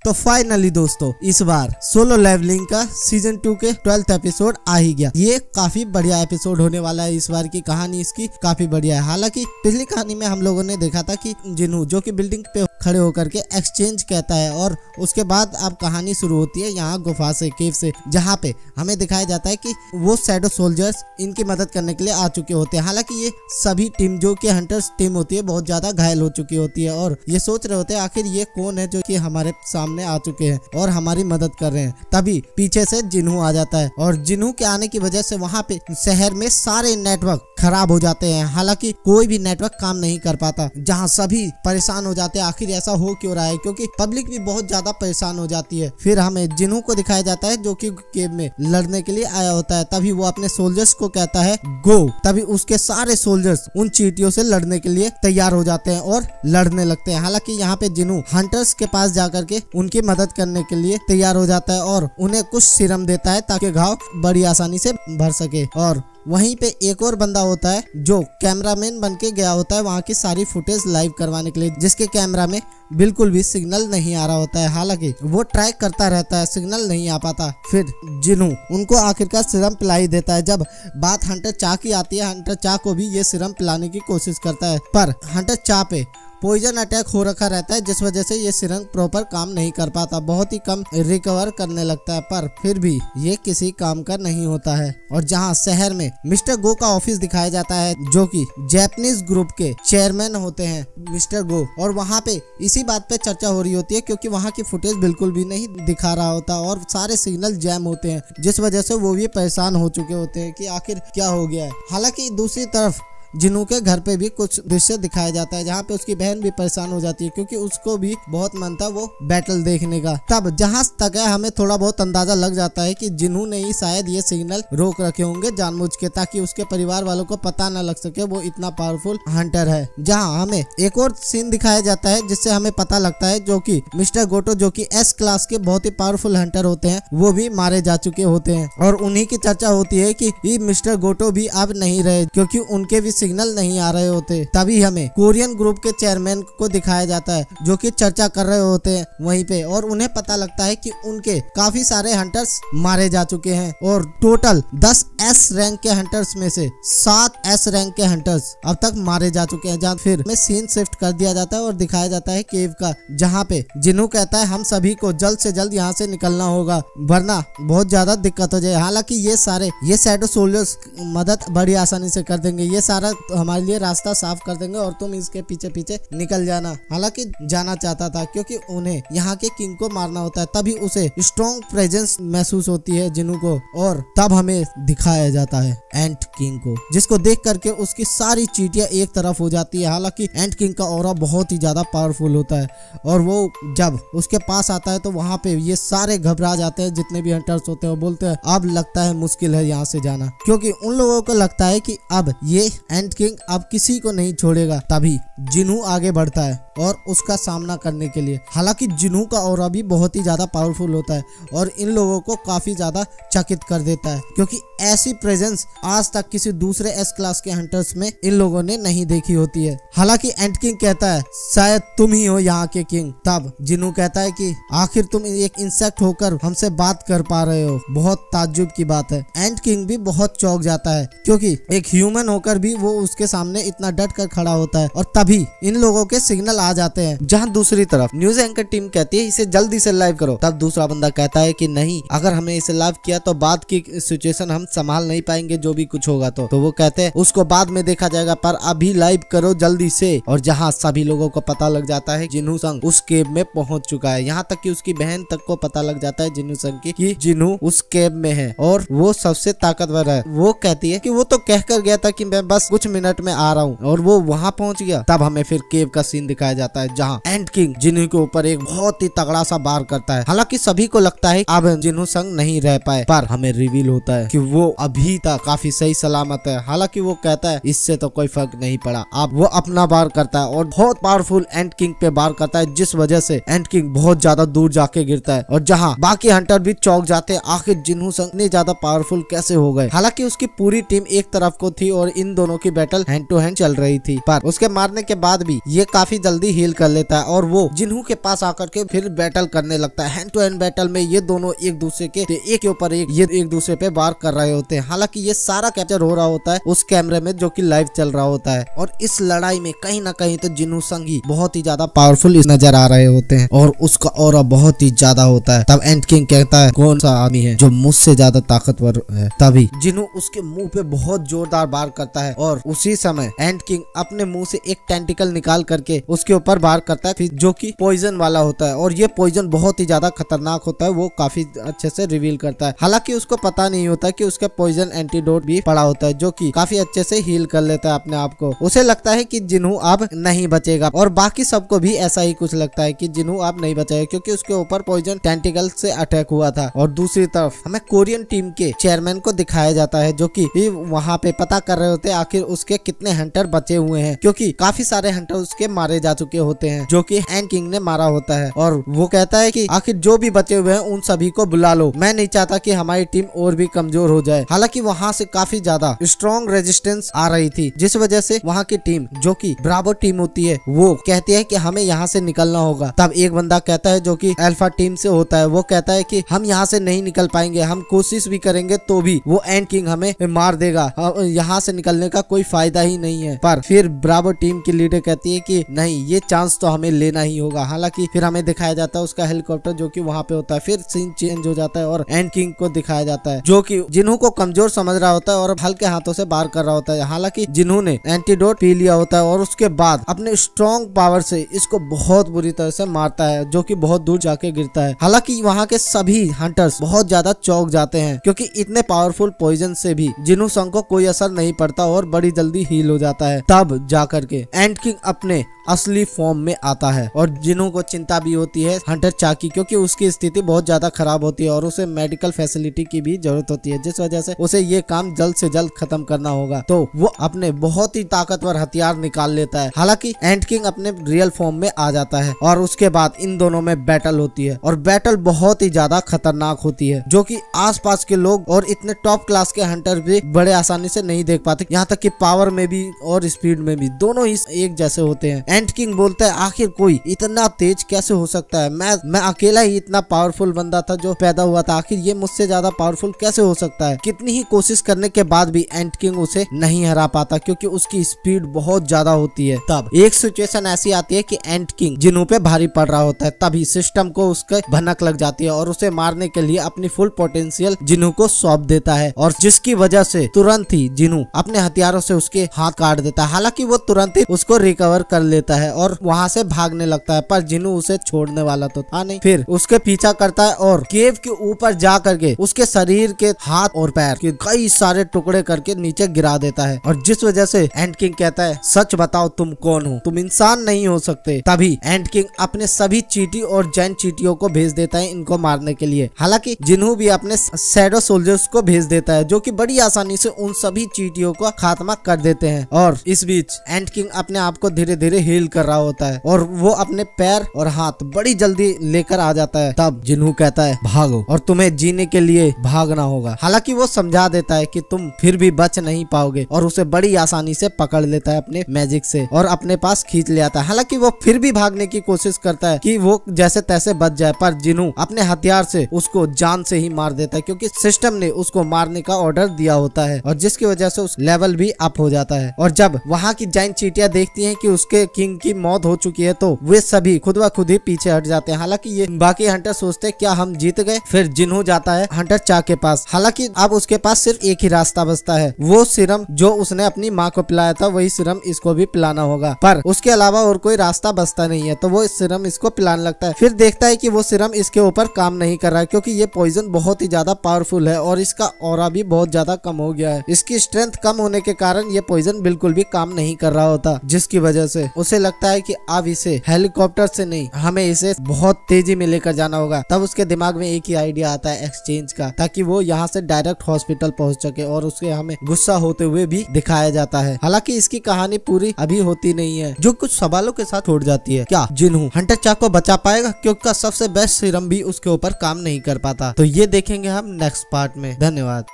तो फाइनली दोस्तों इस बार सोलो लेवलिंग का सीजन 2 के 12th एपिसोड आ ही गया। ये काफी बढ़िया एपिसोड होने वाला है। इस बार की कहानी इसकी काफी बढ़िया है। हालांकि पिछली कहानी में हम लोगों ने देखा था कि जिन्हू जो कि बिल्डिंग पे खड़े होकर के एक्सचेंज कहता है और उसके बाद अब कहानी शुरू होती है यहाँ गुफा से, केव से, जहाँ पे हमें दिखाया जाता है कि वो शैडो सोल्जर्स इनकी मदद करने के लिए आ चुके होते हैं। हालांकि ये सभी टीम जो कि हंटर्स टीम होती है बहुत ज्यादा घायल हो चुकी होती है और ये सोच रहे होते हैं आखिर ये कौन है जो कि हमारे सामने आ चुके हैं और हमारी मदद कर रहे हैं। तभी पीछे से जिन्हू आ जाता है और जिन्हू के आने की वजह से वहाँ पे शहर में सारे नेटवर्क खराब हो जाते हैं। हालांकि कोई भी नेटवर्क काम नहीं कर पाता, जहाँ सभी परेशान हो जाते हैं आखिर ऐसा हो क्यों रहा है, क्योंकि पब्लिक भी बहुत ज्यादा परेशान हो जाती है। फिर हमें जिन्हू को दिखाया जाता है जो कि केव में लड़ने के लिए आया होता है। तभी वो अपने सोल्जर्स को कहता है गो। तभी उसके सारे सोल्जर्स उन चींटियों से लड़ने के लिए तैयार हो जाते हैं और लड़ने लगते हैं। हालांकि यहाँ पे जिन्हू हंटर्स के पास जाकर के उनकी मदद करने के लिए तैयार हो जाता है और उन्हें कुछ सीरम देता है ताकि घाव बड़ी आसानी से भर सके। और वहीं पे एक और बंदा होता है जो कैमरामैन बन के गया होता है वहाँ की सारी फुटेज लाइव करवाने के लिए, जिसके कैमरा में बिल्कुल भी सिग्नल नहीं आ रहा होता है। हालांकि वो ट्राई करता रहता है, सिग्नल नहीं आ पाता। फिर जिन्हू उनको आखिरकार सीरम पिला ही देता है। जब बात हंटर चा की आती है, हंटर चा को भी ये सीरम पिलाने की कोशिश करता है, पर हंटर चा पे पॉइजन अटैक हो रखा रहता है, जिस वजह से ये सिरंग प्रॉपर काम नहीं कर पाता, बहुत ही कम रिकवर करने लगता है। पर फिर भी ये किसी काम का नहीं होता है। और जहाँ शहर में मिस्टर गो का ऑफिस दिखाया जाता है जो कि जापानीज ग्रुप के चेयरमैन होते हैं मिस्टर गो, और वहाँ पे इसी बात पे चर्चा हो रही होती है क्योंकि वहाँ की फुटेज बिल्कुल भी नहीं दिखा रहा होता और सारे सिग्नल जैम होते हैं, जिस वजह से वो भी परेशान हो चुके होते हैं कि आखिर क्या हो गया है। हालांकि दूसरी तरफ जिन्हू के घर पे भी कुछ दृश्य दिखाया जाता है जहाँ पे उसकी बहन भी परेशान हो जाती है क्योंकि उसको भी बहुत मन था वो बैटल देखने का। तब जहाँ तक है हमें थोड़ा बहुत अंदाजा लग जाता है कि जिन्हू ने ही शायद ये सिग्नल रोक रखे होंगे जानबूझ के, ताकि उसके परिवार वालों को पता न लग सके वो इतना पावरफुल हंटर है। जहाँ हमें एक और सीन दिखाया जाता है जिससे हमें पता लगता है जो कि मिस्टर गोटो जो कि एस क्लास के बहुत ही पावरफुल हंटर होते हैं वो भी मारे जा चुके होते हैं और उन्हीं की चर्चा होती है कि ये मिस्टर गोटो भी अब नहीं रहे क्योंकि उनके भी सिग्नल नहीं आ रहे होते। तभी हमें कोरियन ग्रुप के चेयरमैन को दिखाया जाता है जो कि चर्चा कर रहे होते हैं वहीं पे, और उन्हें पता लगता है कि उनके काफी सारे हंटर्स मारे जा चुके हैं और टोटल 10 एस रैंक के हंटर्स में से 7 एस रैंक के हंटर्स अब तक मारे जा चुके हैं। जहाँ फिर में सीन शिफ्ट कर दिया जाता है और दिखाया जाता है केव का, जहाँ पे जिन्हू कहता है हम सभी को जल्द से जल्द यहाँ से निकलना होगा वरना बहुत ज्यादा दिक्कत हो जाए। हालांकि ये शैडो सोल्जर्स मदद बड़ी आसानी से कर देंगे, ये सारा हमारे लिए रास्ता साफ कर देंगे और तुम इसके पीछे पीछे निकल जाना। हालांकि जाना चाहता था क्योंकि उन्हें यहाँ के किंग को मारना होता है। तभी उसे स्ट्रॉन्ग प्रेजेंस महसूस होती है जिन्हू को, और तब हमें दिखाया जाता है एंट किंग को, जिसको देख करके उसकी सारी चींटियां एक तरफ हो जाती है। हालांकि एंट किंग का ऑरा बहुत ही ज्यादा पावरफुल होता है और वो जब उसके पास आता है तो वहाँ पे ये सारे घबरा जाते हैं, जितने भी हंटर्स होते हैं बोलते हैं अब लगता है मुश्किल है यहाँ से जाना, क्योंकि उन लोगों को लगता है कि अब ये एंट किंग अब किसी को नहीं छोड़ेगा। तभी जिन्हू आगे बढ़ता है और उसका सामना करने के लिए। हालांकि जिन्हू का ऑरा भी बहुत ही ज्यादा पावरफुल होता है और इन लोगों को काफी ज्यादा चकित कर देता है क्योंकि ऐसी प्रेजेंस आज तक किसी दूसरे एस क्लास के हंटर्स में इन लोगों ने नहीं देखी होती है। हालांकि एंट किंग कहता है शायद तुम ही हो यहाँ के किंग। तब जिन्हू कहता है कि आखिर तुम एक इंसेक्ट होकर हमसे बात कर पा रहे हो, बहुत ताज्जुब की बात है। एंट किंग भी बहुत चौंक जाता है क्योंकि एक ह्यूमन होकर भी वो उसके सामने इतना डट कर खड़ा होता है। और तभी इन लोगों के सिग्नल आ जाते हैं। जहाँ दूसरी तरफ न्यूज एंकर टीम कहती है इसे जल्दी से लाइव करो। तब दूसरा बंदा कहता है कि नहीं, अगर हमने इसे लाइव किया तो बाद की सिचुएशन हम संभाल नहीं पाएंगे, जो भी कुछ होगा तो वो कहते हैं उसको बाद में देखा जाएगा, पर अभी लाइव करो जल्दी से। और जहाँ सभी लोगों को पता लग जाता है जिन्हू संग उस केव में पहुंच चुका है, यहाँ तक कि उसकी बहन तक को पता लग जाता है जिन्हू संग की कि जिन्हू उस केव में है और वो सबसे ताकतवर है। वो कहती है कि वो तो कहकर गया था कि मैं बस कुछ मिनट में आ रहा हूँ, और वो वहाँ पहुंच गया। तब हमें फिर केव का सीन दिखाया जाता है जहाँ एंट किंग जिन्हू के ऊपर एक बहुत ही तगड़ा सा वार करता है। हालांकि सभी को लगता है अब जिन्हू संग नहीं रह पाए, पर हमें रिवील होता है कि वो अभी तक काफी सही सलामत है। हालांकि वो कहता है इससे तो कोई फर्क नहीं पड़ा। अब वो अपना वार करता है और बहुत पावरफुल एंट किंग पे वार करता है, जिस वजह से एंट किंग बहुत ज्यादा दूर जाके गिरता है और जहाँ बाकी हंटर भी चौंक जाते हैं आखिर जिन्हू संग इतने ज्यादा पावरफुल कैसे हो गए। हालांकि उसकी पूरी टीम एक तरफ को थी और इन दोनों की बैटल हैंड टू हैंड चल रही थी, पर उसके मारने के बाद भी ये काफी जल्दी हील कर लेता है और वो जिन्हू के पास आकर के फिर बैटल करने लगता है। हैंड टू हैंड बैटल में ये दोनों एक दूसरे के ऊपर एक दूसरे पे वार कर रहे होते हैं। हालांकि ये सारा कैप्चर हो रहा होता है उस कैमरे में जो कि लाइव चल रहा होता है और इस लड़ाई में कहीं ना कहीं तो जिन्हू संगी बहुत ही ज्यादा पावरफुल नजर आ रहे होते हैं और उसका ऑरा बहुत ही ज्यादा होता है। तब एंड किंग कहता है कौन सा आदमी है जो मुझसे ज्यादा ताकतवर है। तभी जिन्हू उसके मुंह पे बहुत जोरदार वार करता है और उसी समय एंड किंग अपने मुंह से एक टेंटिकल निकाल करके उसके ऊपर वार करता है जो कि पॉइजन वाला होता है और ये पॉइजन बहुत ही ज्यादा खतरनाक होता है। वो काफी अच्छे से रिवील करता है। हालांकि उसको पता नहीं होता कि उसका पॉइजन एंटीडोट भी पड़ा होता है जो कि काफी अच्छे से हील कर लेता है अपने आप को। उसे लगता है कि जिन्हू अब नहीं बचेगा और बाकी सबको भी ऐसा ही कुछ लगता है कि जिन्हू अब नहीं बचेगा क्योंकि उसके ऊपर पॉइजन टेंटिकल से अटैक हुआ था। और दूसरी तरफ हमें कोरियन टीम के चेयरमैन को दिखाया जाता है जो कि वहाँ पे पता कर रहे होते हैं आखिर उसके कितने हंटर बचे हुए हैं क्योंकि काफी सारे हंटर उसके मारे जा चुके होते हैं जो कि एंड किंग ने मारा होता है। और वो कहता है कि आखिर जो भी बचे हुए हैं उन सभी को बुला लो, मैं नहीं चाहता कि हमारी टीम और भी कमजोर हो जाए। हालांकि वहाँ से काफी ज्यादा स्ट्रॉन्ग रेजिस्टेंस आ रही थी जिस वजह से वहाँ की टीम जो कि ब्रावो टीम होती है वो कहती है कि हमें यहाँ से निकलना होगा। तब एक बंदा कहता है जो कि अल्फा टीम से होता है, वो कहता है कि हम यहाँ से नहीं निकल पाएंगे, हम कोशिश भी करेंगे तो भी वो एंड किंग हमें मार देगा, यहाँ से निकलने का कोई फायदा ही नहीं है। पर फिर ब्रावो टीम की लीडर कहती है कि नहीं, ये चांस तो हमें लेना ही होगा। हालांकि फिर हमें दिखाया जाता है उसका हेलीकॉप्टर जो कि वहाँ पे होता है। फिर सीन चेंज हो जाता है और एंड किंग को दिखाया जाता है जो कि जिन्हू को कमजोर समझ रहा होता है और हल्के हाथों से वार कर रहा होता है। हालांकि जिन्हू ने एंटीडोट पी लिया होता है और उसके बाद अपने स्ट्रॉन्ग पावर से इसको बहुत बुरी तरह से मारता है जो कि बहुत दूर जाके गिरता है। हालांकि वहाँ के सभी हंटर्स बहुत ज्यादा चौंक जाते हैं क्योंकि इतने पावरफुल पॉइजन से भी जिन्हू संग को कोई असर नहीं पड़ता और बड़ी जल्दी हील हो जाता है। तब जाकर के एंड किंग अपने असली फॉर्म में आता है और जिन्हू को चिंता भी होती है हंटर चाकी क्योंकि उसकी स्थिति बहुत ज्यादा खराब होती है और उसे मेडिकल फैसिलिटी की भी जरूरत होती है जिस वजह से उसे ये काम जल्द से जल्द खत्म करना होगा। तो वो अपने बहुत ही ताकतवर हथियार निकाल लेता है। हालांकि एंड किंग अपने रियल फॉर्म में आ जाता है और उसके बाद इन दोनों में बैटल होती है और बैटल बहुत ही ज्यादा खतरनाक होती है जो कि आसपास के लोग और इतने टॉप क्लास के हंटर भी बड़े आसानी से नहीं देख पाते। यहाँ तक कि पावर में भी और स्पीड में भी दोनों ही एक जैसे होते हैं। एंड किंग बोलता है आखिर कोई इतना तेज कैसे हो सकता है, मैं अकेला ही इतना पावरफुल बंदा था जो पैदा हुआ था, आखिर ये मुझसे ज्यादा पावरफुल कैसे हो सकता है। कितनी ही कोशिश करने के बाद भी एंड किंग उसे नहीं हरा पाता क्योंकि उसकी स्पीड बहुत ज्यादा होती है। तब एक सिचुएशन ऐसी आती है कि एंड किंग जिन्हू पे भारी पड़ रहा होता है, तभी सिस्टम को उसके भनक लग जाती है और उसे मारने के लिए अपनी फुल पोटेंशियल जिन्हू को सौंप देता है और जिसकी वजह से तुरंत ही जिन्हू अपने हथियारों से उसके हाथ काट देता है। हालांकि वो तुरंत ही उसको रिकवर कर लेता है और वहाँ से भागने लगता है पर जिन्हू उसे छोड़ने वाला तो था नहीं। फिर उसके पीछा करता है और केव के ऊपर जा करके उसके शरीर के हाथ और पैर के कई सारे टुकड़े करके नीचे गिरा देता है और जिस वजह से एंड किंग कहता है सच बताओ तुम कौन हो, तुम इंसान नहीं हो सकते। तभी एंड किंग अपने सभी चीटी और जैन चीटियों को भेज देता है इनको मारने के लिए। हालांकि जिन्हू भी अपने शैडो सोल्जर्स को भेज देता है जो कि बड़ी आसानी से उन सभी चीटियों को खात्मा कर देते हैं। और इस बीच एंड किंग अपने आप को धीरे धीरे हील कर रहा होता है और वो अपने पैर और हाथ बड़ी जल्दी लेकर आ जाता है। तब जिन्हू कहता है भागो और तुम्हें जीने के लिए भागना होगा। हालांकि वो समझा देता है कि तुम फिर भी बच नहीं पाओगे और उसे बड़ी आसानी से पकड़ लेता है अपने मैजिक से और अपने पास खींच ले आता है। हालांकि वो फिर भी भागने की कोशिश करता है कि वो जैसे तैसे बच जाए पर जिन्हू अपने हथियार से उसको जान से ही मार देता है क्योंकि सिस्टम ने उसको मारने का ऑर्डर दिया होता है और जिसकी वजह से उस लेवल भी अप हो जाता है। और जब वहाँ की जाइन चीटियां देखती हैं कि उसके किंग की मौत हो चुकी है तो वे सभी खुद ब खुद ही पीछे हट जाते हैं। हालांकि ये बाकी हंटर सोचते हैं क्या हम जीत गए। फिर जिन्हू जाता है हंटर चा के पास। हालांकि अब उसके पास सिर्फ एक ही रास्ता बचता है, वो सीरम जो उसने अपनी माँ को पिलाया था वही सीरम इसको भी पिलाना होगा। पर उसके अलावा और कोई रास्ता बचता नहीं है तो वो इस सीरम इसको पिलाने लगता है। फिर देखता है कि वो सीरम इसके ऊपर काम नहीं कर रहा है क्योंकि ये पॉइजन बहुत ही ज्यादा पावरफुल है और इसका ऑरा भी बहुत ज्यादा कम हो गया है। इसकी स्ट्रेंथ कम होने के कारण ये पॉइजन बिल्कुल भी काम नहीं कर रहा होता जिसकी वजह से उसे लगता है कि अब इसे हेलीकॉप्टर से नहीं, हमें इसे बहुत तेजी में लेकर जाना होगा। तब उसके दिमाग में एक ही आइडिया आता है एक्सचेंज का, ताकि वो यहाँ से डायरेक्ट हॉस्पिटल पहुँच सके और उसके हमें गुस्सा होते हुए भी दिखाया जाता है। हालांकि इसकी कहानी पूरी अभी होती नहीं है जो कुछ सवालों के साथ छोड़ जाती है। क्या जिन्हू हंटर चा को बचा पाएगा क्योंकि सबसे बेस्ट सीरम भी उसके ऊपर काम नहीं कर पाता? तो ये देखेंगे हम नेक्स्ट पार्ट में। धन्यवाद।